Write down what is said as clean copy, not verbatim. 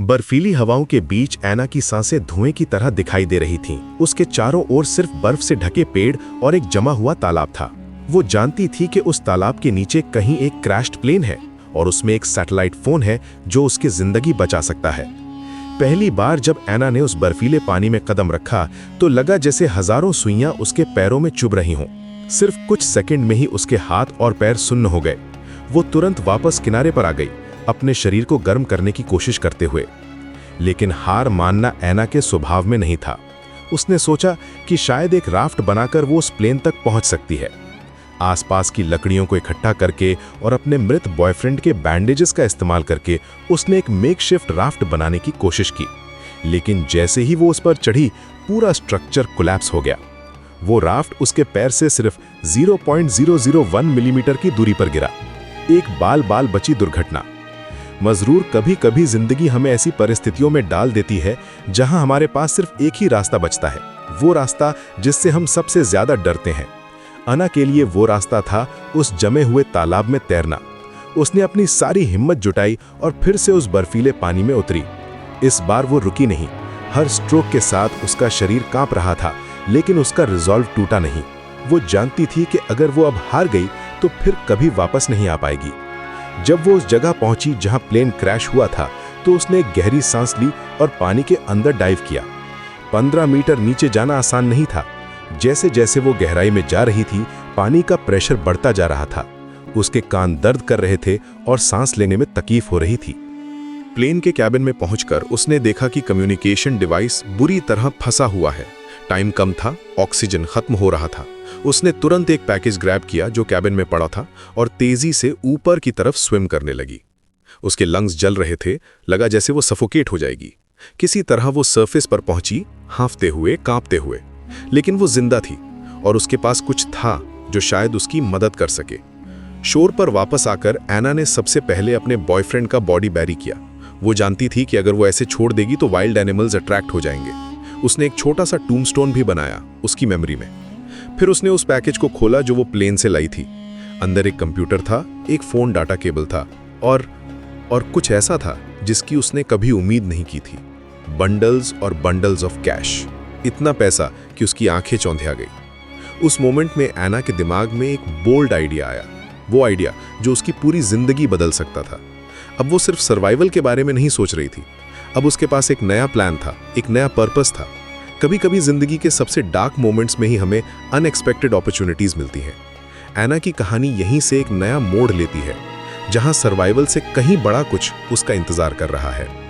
बर्फीली हवाओं के बीच ऐना की सांसें धुएं की तरह दिखाई दे रही थीं। उसके चारों ओर सिर्फ बर्फ से ढके पेड़ और एक जमा हुआ तालाब था। वो जानती थी कि उस तालाब के नीचे कहीं एक क्रैश्ड प्लेन है और उसमें एक सैटेलाइट फोन है जो उसकी जिंदगी बचा सकता है। पहली बार जब ऐना ने उस बर्फीले पानी में कदम रखा तो लगा जैसे हजारों सुइयां उसके पैरों में चुभ रही हों। सिर्फ कुछ सेकंड में ही उसके हाथ और पैर सुन्न हो गए। वो तुरंत वापस किनारे पर आ गई, अपने शरीर को गर्म करने की कोशिश करते हुए। लेकिन हार मानना ऐना के स्वभाव में नहीं था। उसने सोचा कि शायद एक राफ्ट बनाकर वो उस प्लेन तक पहुंच सकती है। आसपास की लकड़ियों को इकट्ठा करके और अपने मृत बॉयफ्रेंड के बैंडेजेस का इस्तेमाल करके उसने एक मेकशिफ्ट राफ्ट बनाने की कोशिश की। लेकिन जैसे ही वो उस पर चढ़ी, पूरा स्ट्रक्चर कोलैप्स हो गया। वो राफ्ट उसके पैर से सिर्फ 0.001 मिलीमीटर की दूरी पर गिरा। एक बाल बची दुर्घटना। मजरूर कभी कभी जिंदगी हमें ऐसी परिस्थितियों में डाल देती है जहां हमारे पास सिर्फ एक ही रास्ता बचता है, वो रास्ता जिससे हम सबसे ज्यादा डरते हैं। अना के लिए वो रास्ता था उस जमे हुए तालाब में तैरना। उसने अपनी सारी हिम्मत जुटाई और फिर से उस बर्फीले पानी में उतरी। इस बार वो रुकी नहीं। हर स्ट्रोक के साथ उसका शरीर कांप रहा था, लेकिन उसका रिजॉल्व टूटा नहीं। वो जानती थी कि अगर वो अब हार गई तो फिर कभी वापस नहीं आ पाएगी। जब वो उस जगह पहुंची जहां प्लेन क्रैश हुआ था तो उसने एक गहरी सांस ली और पानी के अंदर डाइव किया। 15 मीटर नीचे जाना आसान नहीं था। जैसे जैसे वो गहराई में जा रही थी, पानी का प्रेशर बढ़ता जा रहा था। उसके कान दर्द कर रहे थे और सांस लेने में तकलीफ हो रही थी। प्लेन के कैबिन में पहुंचकर उसने देखा कि कम्युनिकेशन डिवाइस बुरी तरह फंसा हुआ है। टाइम कम था, ऑक्सीजन खत्म हो रहा था। उसने तुरंत एक पैकेज ग्रैब किया जो कैबिन में पड़ा था और तेजी से ऊपर की तरफ स्विम करने लगी। उसके लंग्स जल रहे थे, लगा जैसे वो सफोकेट हो जाएगी। किसी तरह वो सरफेस पर पहुंची, हांफते हुए, कांपते हुए। लेकिन वो जिंदा थी और उसके पास कुछ था जो शायद उसकी मदद कर सके। शोर पर वापस आकर ऐना ने सबसे पहले अपने बॉयफ्रेंड का बॉडी बैरी किया। वो जानती थी कि अगर वो ऐसे छोड़ देगी तो वाइल्ड एनिमल्स अट्रैक्ट हो जाएंगे। उसने एक छोटा सा टूमस्टोन भी बनाया उसकी मेमोरी में। फिर उसने उस पैकेज को खोला जो वो प्लेन से लाई थी। अंदर एक कंप्यूटर था, एक फोन डाटा केबल था और कुछ ऐसा था जिसकी उसने कभी उम्मीद नहीं की थी। बंडल्स और बंडल्स ऑफ कैश। इतना पैसा कि उसकी आंखें चौंधिया गई। उस मोमेंट में ऐना के दिमाग में एक बोल्ड आइडिया आया, वो आइडिया जो उसकी पूरी जिंदगी बदल सकता था। अब वो सिर्फ सर्वाइवल के बारे में नहीं सोच रही थी। अब उसके पास एक नया प्लान था, एक नया पर्पस था। कभी कभी जिंदगी के सबसे डार्क मोमेंट्स में ही हमें अनएक्सपेक्टेड अपॉर्चुनिटीज मिलती हैं। ऐना की कहानी यहीं से एक नया मोड़ लेती है, जहां सर्वाइवल से कहीं बड़ा कुछ उसका इंतजार कर रहा है।